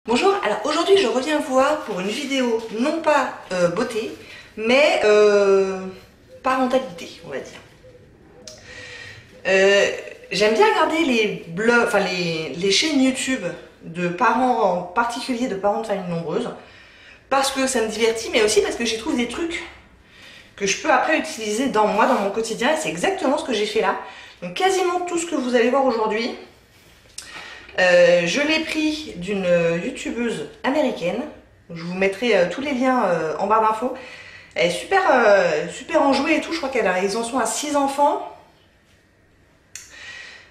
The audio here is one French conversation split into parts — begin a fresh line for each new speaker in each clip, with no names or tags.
Bonjour, alors aujourd'hui je reviens vous voir pour une vidéo non pas beauté, mais parentalité, on va dire. J'aime bien regarder les blogs, enfin les chaînes YouTube de parents, en particulier de parents de familles nombreuses, parce que ça me divertit, mais aussi parce que j'y trouve des trucs que je peux après utiliser dans mon quotidien, et c'est exactement ce que j'ai fait là. Donc quasiment tout ce que vous allez voir aujourd'hui, je l'ai pris d'une youtubeuse américaine. Je vous mettrai tous les liens en barre d'infos. Elle est super enjouée et tout. Je crois qu'ils en sont à 6 enfants.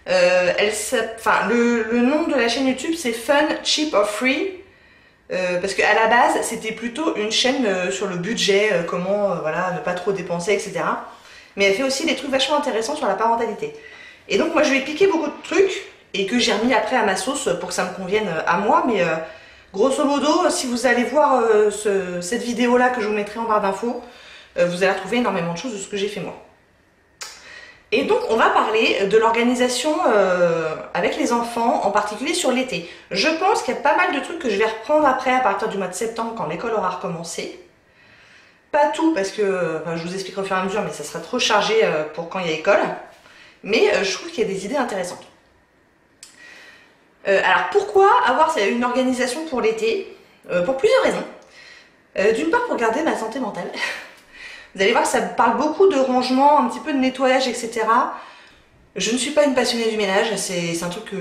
Le nom de la chaîne YouTube c'est Fun, Cheap or Free. Parce qu'à la base c'était plutôt une chaîne sur le budget, comment voilà, ne pas trop dépenser, etc. Mais elle fait aussi des trucs vachement intéressants sur la parentalité. Et donc moi je lui ai piqué beaucoup de trucs et que j'ai remis après à ma sauce pour que ça me convienne à moi. Mais grosso modo, si vous allez voir cette vidéo là que je vous mettrai en barre d'infos, vous allez retrouver énormément de choses de ce que j'ai fait moi. Et donc on va parler de l'organisation avec les enfants, en particulier sur l'été. Je pense qu'il y a pas mal de trucs que je vais reprendre après à partir du mois de septembre quand l'école aura recommencé. Pas tout parce que, enfin, je vous expliquerai au fur et à mesure, mais ça sera trop chargé pour quand il y a école. Mais je trouve qu'il y a des idées intéressantes. Alors pourquoi avoir une organisation pour l'été? Pour plusieurs raisons. D'une part pour garder ma santé mentale. Vous allez voir que ça parle beaucoup de rangement, un petit peu de nettoyage, etc. Je ne suis pas une passionnée du ménage, c'est un truc que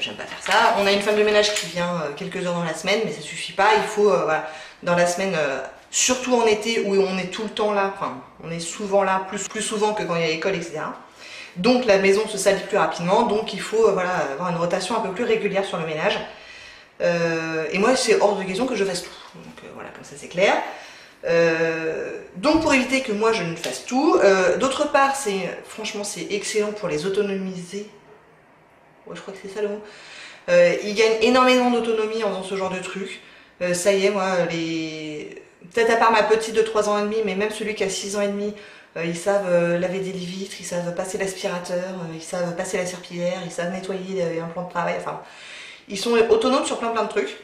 j'aime pas faire ça. On a une femme de ménage qui vient quelques heures dans la semaine, mais ça suffit pas. Il faut, voilà, dans la semaine, surtout en été où on est tout le temps là, enfin, on est souvent là, plus souvent que quand il y a l'école, etc. Donc la maison se salit plus rapidement, donc il faut voilà, avoir une rotation un peu plus régulière sur le ménage. Et moi, c'est hors de question que je fasse tout. Donc voilà, comme ça c'est clair. Donc pour éviter que moi je ne fasse tout, d'autre part franchement c'est excellent pour les autonomiser. Ouais, je crois que c'est ça le mot. Ils gagnent énormément d'autonomie en faisant ce genre de truc. Ça y est, moi, peut-être à part ma petite de 3 ans et demi, mais même celui qui a 6 ans et demi, ils savent laver des lits-vitres, ils savent passer l'aspirateur, ils savent passer la serpillière, ils savent nettoyer un plan de travail, enfin, ils sont autonomes sur plein de trucs.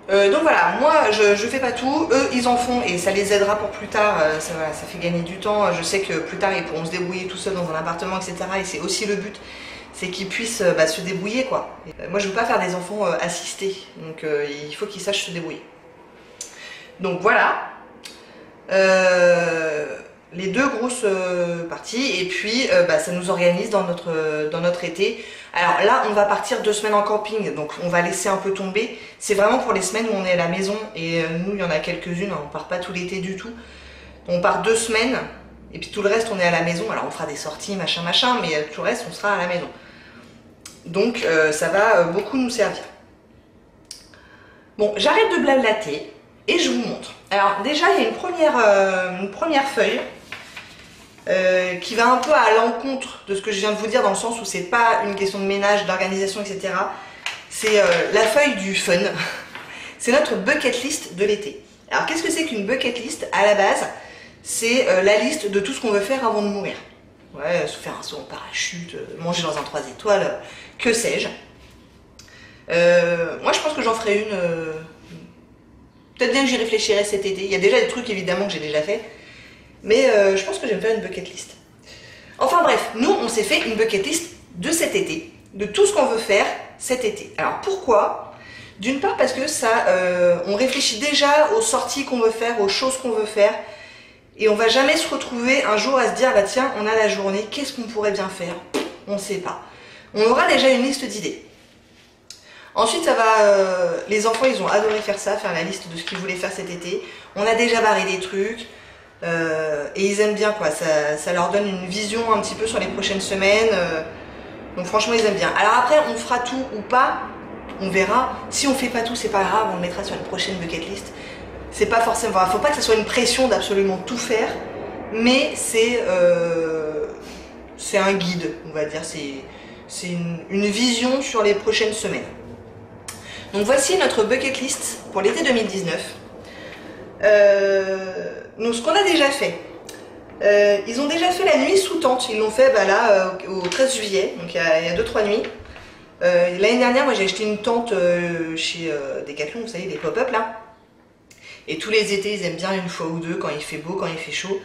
Donc voilà, moi je fais pas tout, eux ils en font et ça les aidera pour plus tard, ça fait gagner du temps. Je sais que plus tard ils pourront se débrouiller tout seuls dans un appartement, etc. Et c'est aussi le but, c'est qu'ils puissent se débrouiller quoi. Moi je veux pas faire des enfants assistés, donc il faut qu'ils sachent se débrouiller. Donc voilà, les deux grosses parties, et puis ça nous organise dans notre été. Alors là on va partir 2 semaines en camping, donc on va laisser un peu tomber. C'est vraiment pour les semaines où on est à la maison, et nous il y en a quelques-unes, on part pas tout l'été du tout. On part 2 semaines, et puis tout le reste on est à la maison. Alors on fera des sorties, machin, mais tout le reste on sera à la maison. Donc ça va beaucoup nous servir. Bon, j'arrête de blablater, et je vous montre. Alors déjà il y a une première feuille, qui va un peu à l'encontre de ce que je viens de vous dire, dans le sens où c'est pas une question de ménage, d'organisation, etc. C'est la feuille du fun. C'est notre bucket list de l'été. Alors qu'est-ce que c'est qu'une bucket list? À la base, c'est la liste de tout ce qu'on veut faire avant de mourir. Ouais, se faire un saut en parachute, manger dans un 3 étoiles, que sais-je. Moi je pense que j'en ferai une... Peut-être bien que j'y réfléchirai cet été. Il y a déjà des trucs évidemment que j'ai déjà fait. Mais je pense que je vais me faire une bucket list. Enfin bref, nous on s'est fait une bucket list de cet été, de tout ce qu'on veut faire cet été. Alors pourquoi? D'une part parce que ça, on réfléchit déjà aux sorties qu'on veut faire, aux choses qu'on veut faire, et on va jamais se retrouver un jour à se dire bah tiens, on a la journée, qu'est-ce qu'on pourrait bien faire? On ne sait pas. On aura déjà une liste d'idées. Ensuite ça va, les enfants ils ont adoré faire ça, faire la liste de ce qu'ils voulaient faire cet été. On a déjà barré des trucs. Et ils aiment bien quoi, ça leur donne une vision un petit peu sur les prochaines semaines, donc franchement ils aiment bien. Alors après on fera tout ou pas, on verra. Si on fait pas tout c'est pas grave, on le mettra sur une prochaine bucket list. C'est pas forcément, faut pas que ça soit une pression d'absolument tout faire, mais c'est un guide, on va dire, c'est une vision sur les prochaines semaines. Donc voici notre bucket list pour l'été 2019. Donc ce qu'on a déjà fait, ils ont déjà fait la nuit sous tente, ils l'ont fait là au 13 juillet, donc il y a 2-3 nuits. L'année dernière, moi j'ai acheté une tente chez Decathlon, vous savez, les pop-up là. Et tous les étés, ils aiment bien une fois ou deux, quand il fait beau, quand il fait chaud,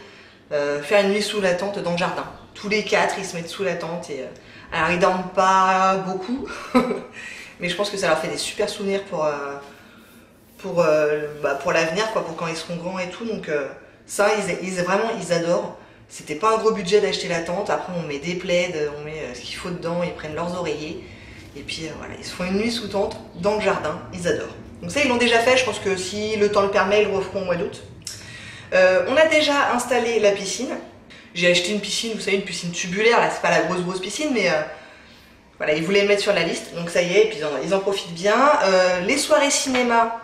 faire une nuit sous la tente dans le jardin. Tous les quatre, ils se mettent sous la tente. Et, alors ils dorment pas beaucoup, mais je pense que ça leur fait des super souvenirs pour l'avenir, quoi, pour quand ils seront grands et tout. Donc ça, vraiment, ils adorent. C'était pas un gros budget d'acheter la tente. Après, on met des plaids, on met ce qu'il faut dedans, ils prennent leurs oreillers. Et puis voilà, ils se font une nuit sous tente dans le jardin, ils adorent. Donc ça, ils l'ont déjà fait, je pense que si le temps le permet, ils le referont au mois d'août. On a déjà installé la piscine. J'ai acheté une piscine, vous savez, une piscine tubulaire, là c'est pas la grosse piscine, mais voilà, ils voulaient le mettre sur la liste, donc ça y est, et puis ils en profitent bien. Les soirées cinéma,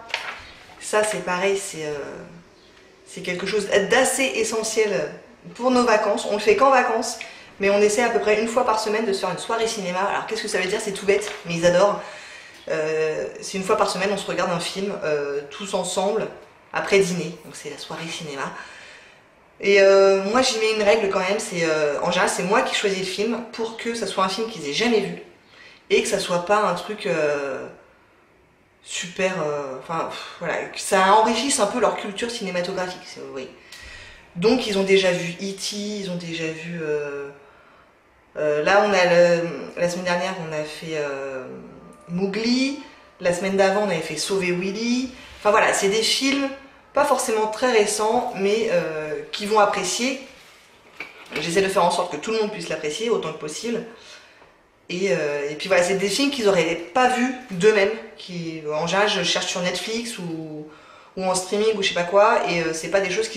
ça c'est pareil, c'est quelque chose d'assez essentiel pour nos vacances. On le fait qu'en vacances, mais on essaie à peu près une fois par semaine de se faire une soirée cinéma. Alors qu'est-ce que ça veut dire? C'est tout bête, mais ils adorent. C'est une fois par semaine, on se regarde un film tous ensemble après dîner, donc c'est la soirée cinéma. Et moi j'y mets une règle quand même, c'est en général c'est moi qui choisis le film pour que ça soit un film qu'ils aient jamais vu et que ça soit pas un truc super, enfin voilà, que ça enrichisse un peu leur culture cinématographique, si vous voyez. Donc ils ont déjà vu E.T., ils ont déjà vu là on a la semaine dernière on a fait Mowgli, la semaine d'avant on avait fait Sauver Willy. Enfin voilà, c'est des films pas forcément très récents, mais qui vont apprécier. J'essaie de faire en sorte que tout le monde puisse l'apprécier autant que possible. Et puis voilà, c'est des films qu'ils n'auraient pas vus d'eux-mêmes. En général, je cherche sur Netflix ou en streaming ou je sais pas quoi, et c'est pas des choses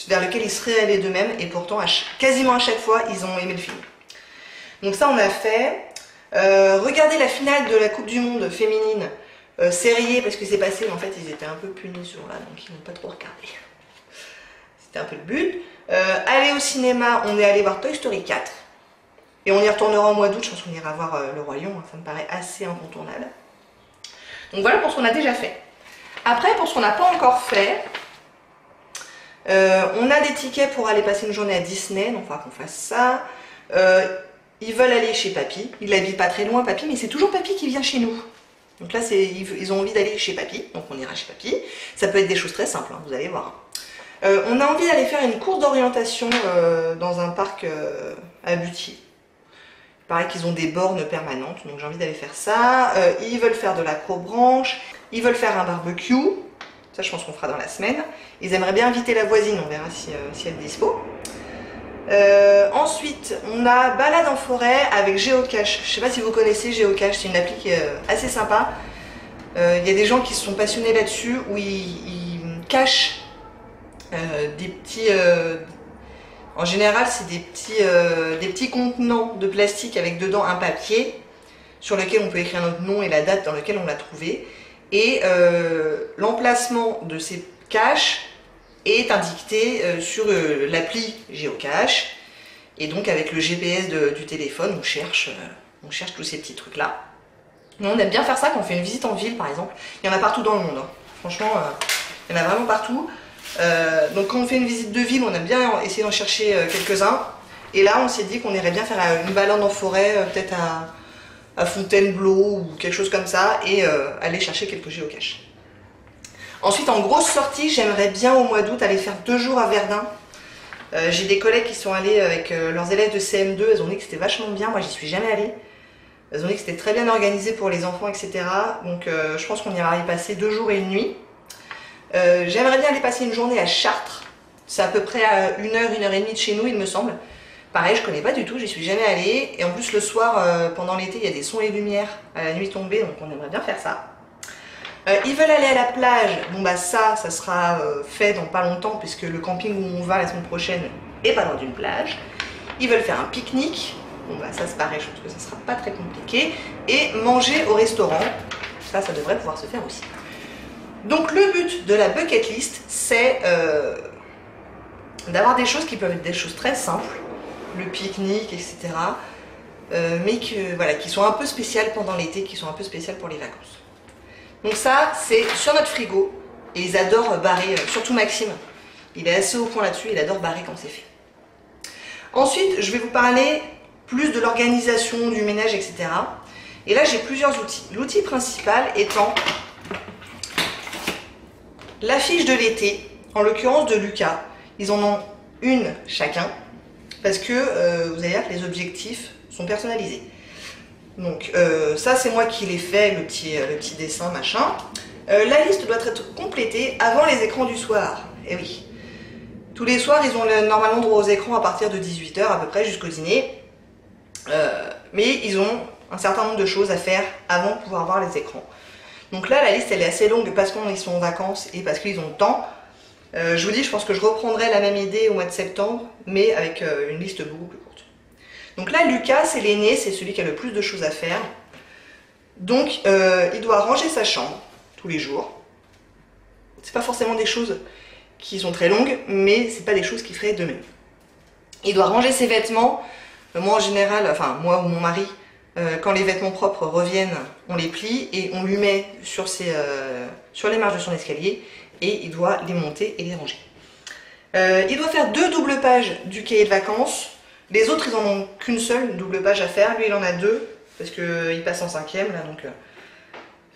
vers lesquelles ils seraient allés d'eux-mêmes, et pourtant quasiment à chaque fois, ils ont aimé le film. Donc ça, on a fait. Regardez la finale de la Coupe du Monde féminine. Serré parce que c'est passé, mais en fait ils étails un peu punis sur là, donc ils n'ont pas trop regardé. C'était un peu le but. Aller au cinéma, on est allé voir Toy Story 4. Et on y retournera au mois d'août, je pense qu'on ira voir Le Roi Lion, ça me paraît assez incontournable. Donc voilà pour ce qu'on a déjà fait. Après, pour ce qu'on n'a pas encore fait, on a des tickets pour aller passer une journée à Disney, donc il faudra qu'on fasse ça. Ils veulent aller chez Papy, il habite pas très loin Papy, mais c'est toujours Papy qui vient chez nous. Donc là, ils ont envie d'aller chez Papy, donc on ira chez Papy. Ça peut être des choses très simples, hein, vous allez voir. On a envie d'aller faire une course d'orientation dans un parc à Butier. Il paraît qu'ils ont des bornes permanentes, donc j'ai envie d'aller faire ça. Ils veulent faire de l'acrobranche, ils veulent faire un barbecue. Ça, je pense qu'on fera dans la semaine. Ils aimeraient bien inviter la voisine, on verra si elle est dispo. Ensuite, on a balade en forêt avec Géocache. Je sais pas si vous connaissez Géocache, c'est une appli qui est assez sympa. Il y a des gens qui se sont passionnés là-dessus, où ils cachent des petits... en général, c'est des petits contenants de plastique avec dedans un papier sur lequel on peut écrire notre nom et la date dans laquelle on l'a trouvé. Et l'emplacement de ces caches est indiqué sur l'appli Géocache, et donc avec le GPS du téléphone on cherche tous ces petits trucs là. On aime bien faire ça quand on fait une visite en ville par exemple, il y en a partout dans le monde, hein. Franchement il y en a vraiment partout, donc quand on fait une visite de ville on aime bien essayer d'en chercher quelques-uns, et là on s'est dit qu'on irait bien faire une balade en forêt, peut-être à Fontainebleau ou quelque chose comme ça, et aller chercher quelques géocaches. Ensuite, en grosse sortie, j'aimerais bien au mois d'août aller faire 2 jours à Verdun. J'ai des collègues qui sont allés avec leurs élèves de CM2, elles ont dit que c'était vachement bien, moi j'y suis jamais allée. Elles ont dit que c'était très bien organisé pour les enfants, etc. Donc je pense qu'on ira y passer 2 jours et 1 nuit. J'aimerais bien aller passer une journée à Chartres. C'est à peu près à 1 heure, 1 heure et demie de chez nous, il me semble. Pareil, je connais pas du tout, j'y suis jamais allée. Et en plus, le soir, pendant l'été, il y a des sons et lumières à la nuit tombée, donc on aimerait bien faire ça. Ils veulent aller à la plage, bon bah ça sera fait dans pas longtemps, puisque le camping où on va la semaine prochaine est pas loin d'une plage. Ils veulent faire un pique-nique, bon bah ça c'est pareil, je pense que ça sera pas très compliqué. Et manger au restaurant, ça devrait pouvoir se faire aussi. Donc le but de la bucket list, c'est d'avoir des choses qui peuvent être des choses très simples, le pique-nique, etc. Mais qui sont un peu spéciales pendant l'été, qui sont un peu spéciales pour les vacances. Donc ça, c'est sur notre frigo, et ils adorent barrer, surtout Maxime. Il est assez au point là-dessus, il adore barrer quand c'est fait. Ensuite, je vais vous parler plus de l'organisation, du ménage, etc. Et là, j'ai plusieurs outils. L'outil principal étant la fiche de l'été, en l'occurrence de Lucas. Ils en ont une chacun, parce que vous allez voir que les objectifs sont personnalisés. Donc ça, c'est moi qui l'ai fait, le petit dessin, machin. La liste doit être complétée avant les écrans du soir. Eh oui. Tous les soirs, ils ont normalement droit aux écrans à partir de 18 h à peu près jusqu'au dîner. Mais ils ont un certain nombre de choses à faire avant de pouvoir voir les écrans. Donc là, la liste, elle est assez longue parce qu'ils sont en vacances et parce qu'ils ont le temps. Je vous dis, je pense que je reprendrai la même idée au mois de septembre, mais avec une liste beaucoup plus courte. Donc là, Lucas, c'est l'aîné, c'est celui qui a le plus de choses à faire. Donc, il doit ranger sa chambre tous les jours. C'est pas forcément des choses qui sont très longues, mais c'est pas des choses qu'il ferait de même. Il doit ranger ses vêtements. Moi, en général, enfin, moi ou mon mari, quand les vêtements propres reviennent, on les plie et on lui met sur les marches de son escalier et il doit les monter et les ranger. Il doit faire 2 doubles pages du cahier de vacances. Les autres, ils en ont qu'une seule double page à faire. Lui, il en a 2 parce qu'il passe en 5e, là, donc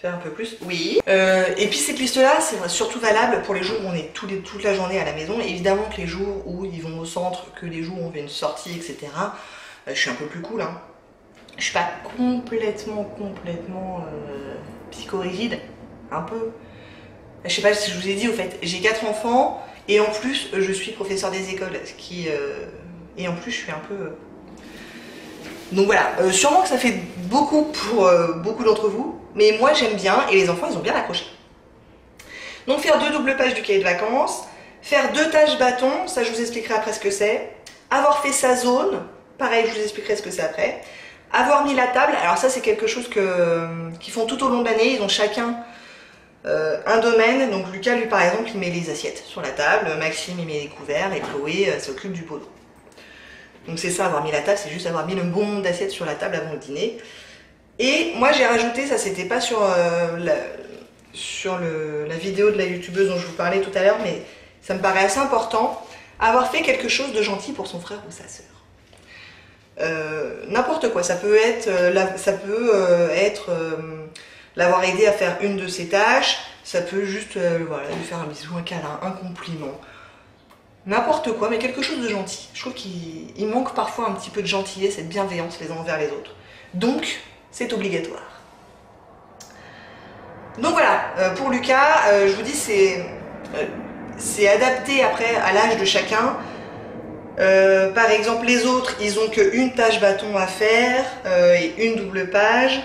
faire un peu plus. Oui. Et puis cette liste-là, c'est surtout valable pour les jours où on est toute la journée à la maison. Évidemment que les jours où ils vont au centre, que les jours où on fait une sortie, etc., je suis un peu plus cool, hein. Je suis pas complètement psychorigide, un peu. Je sais pas si je vous ai dit, au fait, j'ai 4 enfants et en plus je suis professeur des écoles, ce qui et en plus je suis un peu. Donc voilà, sûrement que ça fait beaucoup pour beaucoup d'entre vous, mais moi j'aime bien et les enfants ils ont bien accroché. Donc faire 2 doubles pages du cahier de vacances, faire 2 tâches bâtons, ça je vous expliquerai après ce que c'est. Avoir fait sa zone, pareil je vous expliquerai ce que c'est après. Avoir mis la table, alors ça c'est quelque chose qu'ils font tout au long de l'année, ils ont chacun un domaine. Donc Lucas lui par exemple il met les assiettes sur la table, Maxime il met les couverts et Chloé s'occupe du pot d'eau. Donc c'est ça, avoir mis la table, c'est juste avoir mis le bon nombre d'assiettes sur la table avant le dîner. Et moi j'ai rajouté, ça c'était pas sur, la vidéo de la youtubeuse dont je vous parlais tout à l'heure, mais ça me paraît assez important, avoir fait quelque chose de gentil pour son frère ou sa sœur. N'importe quoi, ça peut être l'avoir aidé à faire une de ses tâches, ça peut juste voilà, lui faire un bisou, un câlin, un compliment, n'importe quoi, mais quelque chose de gentil. Je trouve qu'il manque parfois un petit peu de gentillesse et de bienveillance les uns envers les autres, donc c'est obligatoire. Donc voilà, pour Lucas, je vous dis c'est adapté après à l'âge de chacun. Par exemple, les autres, ils ont qu'une tâche bâton à faire et une double page.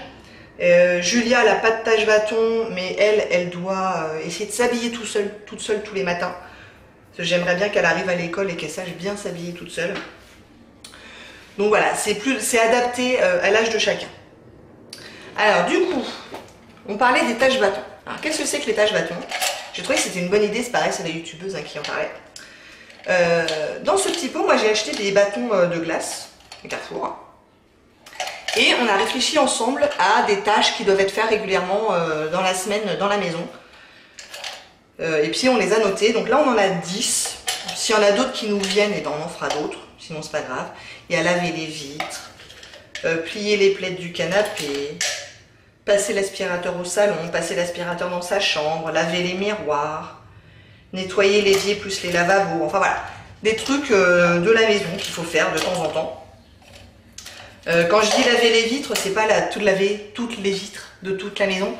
Julia, elle n'a pas de tâche bâton, mais elle doit essayer de s'habiller toute seule tous les matins. J'aimerais bien qu'elle arrive à l'école et qu'elle sache bien s'habiller toute seule. Donc voilà, c'est adapté à l'âge de chacun. Alors du coup, on parlait des tâches bâtons. Alors qu'est-ce que c'est que les tâches bâtons? J'ai trouvé que c'était une bonne idée, c'est pareil, c'est la youtubeuse qui en parlait. Dans ce petit pot, moi j'ai acheté des bâtons de glace, Carrefour. Et on a réfléchi ensemble à des tâches qui doivent être faites régulièrement dans la semaine dans la maison. Et puis on les a notées, donc là on en a 10. S'il y en a d'autres qui nous viennent, et ben on en fera d'autres, sinon c'est pas grave. Il y a laver les vitres, plier les plaids du canapé, passer l'aspirateur au salon, passer l'aspirateur dans sa chambre, laver les miroirs, nettoyer l'évier plus les lavabos, enfin voilà, des trucs de la maison qu'il faut faire de temps en temps. Quand je dis laver les vitres, c'est pas laver toutes les vitres de toute la maison,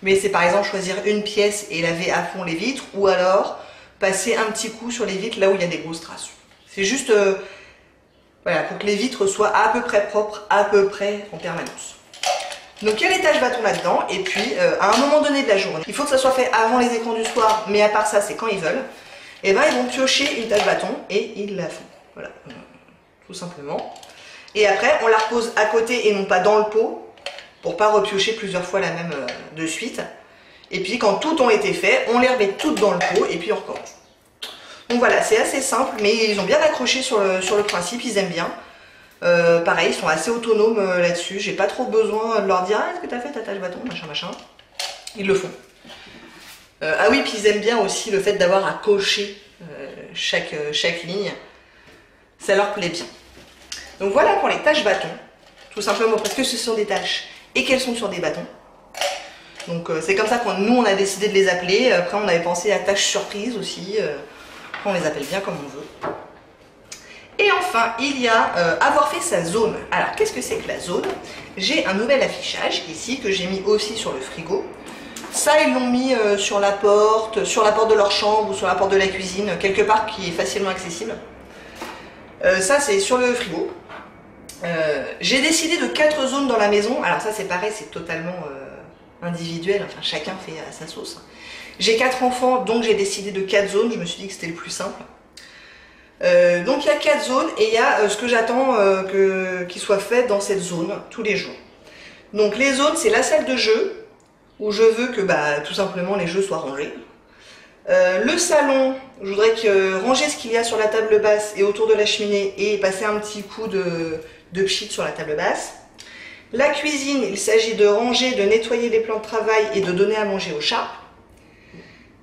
mais c'est par exemple choisir une pièce et laver à fond les vitres, ou alors passer un petit coup sur les vitres là où il y a des grosses traces. C'est juste voilà, pour que les vitres soient à peu près propres, à peu près en permanence. Donc il y a les tâches bâtons là-dedans, et puis à un moment donné de la journée, il faut que ça soit fait avant les écrans du soir, mais à part ça c'est quand ils veulent, et ben ils vont piocher une tâche bâton et ils la font. Voilà, tout simplement. Et après on la repose à côté et non pas dans le pot, pour pas repiocher plusieurs fois la même de suite. Et puis quand toutes ont été faites, on les remet toutes dans le pot et puis on recommence. Donc voilà, c'est assez simple, mais ils ont bien accroché sur le principe, ils aiment bien. Pareil, ils sont assez autonomes là-dessus. J'ai pas trop besoin de leur dire ah, est-ce que tu as fait ta tâche bâton, machin, machin. Ils le font. Ah oui, puis ils aiment bien aussi le fait d'avoir à cocher chaque ligne. Ça leur plaît bien. Donc voilà pour les tâches bâtons. Tout simplement parce que ce sont des tâches et qu'elles sont sur des bâtons. Donc c'est comme ça que nous on a décidé de les appeler. Après on avait pensé à tâches surprises aussi. On les appelle bien comme on veut. Et enfin il y a avoir fait sa zone. Alors qu'est-ce que c'est que la zone? J'ai un nouvel affichage ici que j'ai mis aussi sur le frigo. Ça ils l'ont mis sur la porte de leur chambre ou sur la porte de la cuisine, quelque part qui est facilement accessible. Ça c'est sur le frigo. J'ai décidé de 4 zones dans la maison. Alors ça c'est pareil, c'est totalement individuel, enfin chacun fait à sa sauce. J'ai 4 enfants, donc j'ai décidé de 4 zones, je me suis dit que c'était le plus simple. Donc il y a 4 zones et il y a ce que j'attends qu'il soit fait dans cette zone tous les jours. Donc les zones, c'est la salle de jeu, où je veux que tout simplement les jeux soient rangés. Le salon, je voudrais ranger ce qu'il y a sur la table basse et autour de la cheminée et passer un petit coup de pchit sur la table basse. La cuisine, il s'agit de ranger, de nettoyer les plans de travail et de donner à manger aux chats.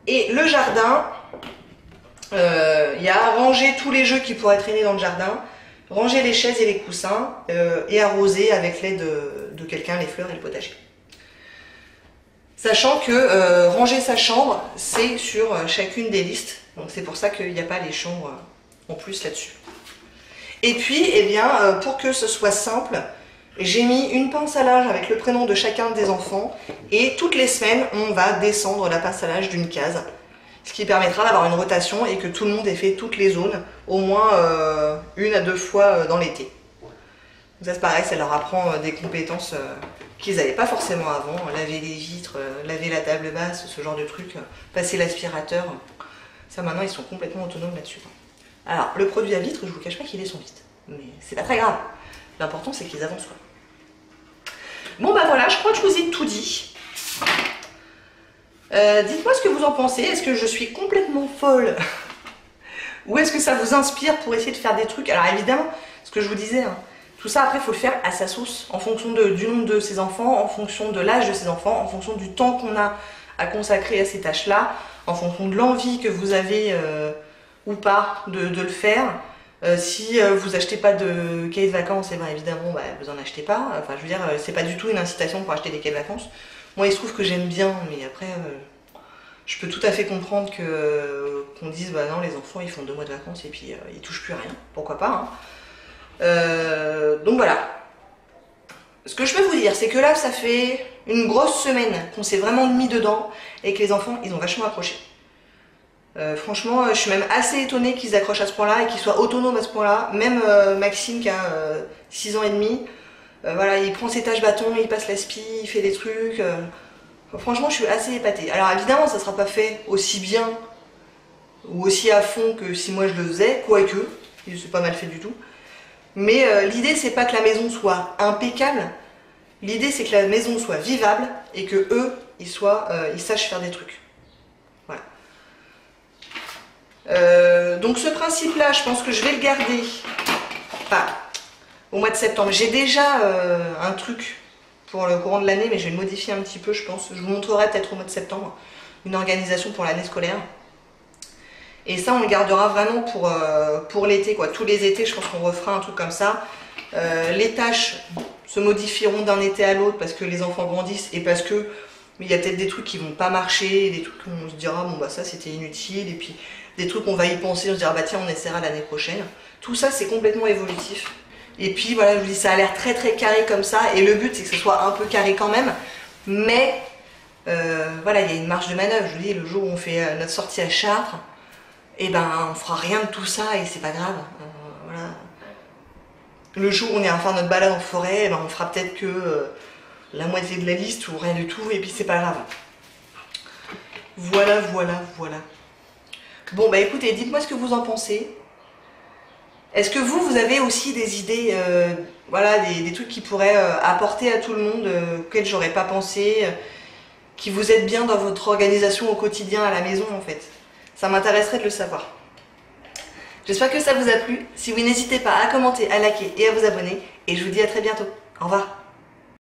Et le jardin, il y a ranger tous les jeux qui pourraient traîner dans le jardin, ranger les chaises et les coussins et arroser avec l'aide de quelqu'un les fleurs et le potager. Sachant que ranger sa chambre, c'est sur chacune des listes. Donc c'est pour ça qu'il n'y a pas les chambres en plus là-dessus. Et puis, eh bien, pour que ce soit simple, j'ai mis une pince à linge avec le prénom de chacun des enfants. Et toutes les semaines, on va descendre la pince à linge d'une case. Ce qui permettra d'avoir une rotation et que tout le monde ait fait toutes les zones, au moins 1 à 2 fois dans l'été. Ça c'est pareil, ça leur apprend des compétences qu'ils n'avaient pas forcément avant. Laver les vitres, laver la table basse, ce genre de trucs, passer l'aspirateur. Ça maintenant ils sont complètement autonomes là-dessus. Alors le produit à vitre, je vous cache pas qu'il est sans vite. Mais c'est pas très grave. L'important c'est qu'ils avancent quoi. Bon voilà, je crois que je vous ai tout dit. Dites-moi ce que vous en pensez. Est-ce que je suis complètement folle? Ou est-ce que ça vous inspire pour essayer de faire des trucs? Alors évidemment, ce que je vous disais, hein, tout ça après il faut le faire à sa sauce, en fonction du nombre de ses enfants, en fonction de l'âge de ses enfants, en fonction du temps qu'on a à consacrer à ces tâches-là, en fonction de l'envie que vous avez ou pas de le faire. Si vous achetez pas de cahiers de vacances, et ben évidemment vous en achetez pas. Enfin je veux dire, c'est pas du tout une incitation pour acheter des cahiers de vacances. Moi il se trouve que j'aime bien, mais après je peux tout à fait comprendre qu'on dise non les enfants ils font 2 mois de vacances et puis ils touchent plus à rien, pourquoi pas hein. Donc voilà. Ce que je peux vous dire c'est que là ça fait une grosse semaine qu'on s'est vraiment mis dedans et que les enfants ils ont vachement accroché. Franchement je suis même assez étonnée qu'ils accrochent à ce point là et qu'ils soient autonomes à ce point là. Même Maxime qui a 6 ans et demi, voilà, il prend ses tâches bâtons, il passe l'aspi, il fait des trucs. Franchement, je suis assez épatée. Alors évidemment, ça ne sera pas fait aussi bien ou aussi à fond que si moi je le faisais, quoique, c'est pas mal fait du tout. Mais l'idée, c'est pas que la maison soit impeccable. L'idée, c'est que la maison soit vivable et que eux, ils sachent faire des trucs. Voilà. Donc ce principe-là, je pense que je vais le garder. Enfin, au mois de septembre. J'ai déjà un truc pour le courant de l'année, mais je vais le modifier un petit peu, je pense. Je vous montrerai peut-être au mois de septembre une organisation pour l'année scolaire. Et ça, on le gardera vraiment pour l'été, quoi. Tous les étés, je pense qu'on refera un truc comme ça. Les tâches se modifieront d'un été à l'autre parce que les enfants grandissent et parce que il y a peut-être des trucs qui vont pas marcher, des trucs où on se dira bon ça c'était inutile, et puis des trucs on va y penser, on se dira tiens on essaiera l'année prochaine. Tout ça c'est complètement évolutif. Et puis voilà, je vous dis, ça a l'air très très carré comme ça, et le but c'est que ce soit un peu carré quand même, mais voilà, il y a une marge de manœuvre. Je vous dis, le jour où on fait notre sortie à Chartres, et on fera rien de tout ça et c'est pas grave. Voilà. Le jour où on ira faire notre balade en forêt, on fera peut-être que la moitié de la liste ou rien du tout, et puis c'est pas grave. Voilà. Bon écoutez, dites-moi ce que vous en pensez. Est-ce que vous avez aussi des idées, voilà, des trucs qui pourraient apporter à tout le monde, auxquels j'aurais pas pensé, qui vous aident bien dans votre organisation au quotidien à la maison en fait? Ça m'intéresserait de le savoir. J'espère que ça vous a plu. Si oui, n'hésitez pas à commenter, à liker et à vous abonner. Et je vous dis à très bientôt. Au revoir.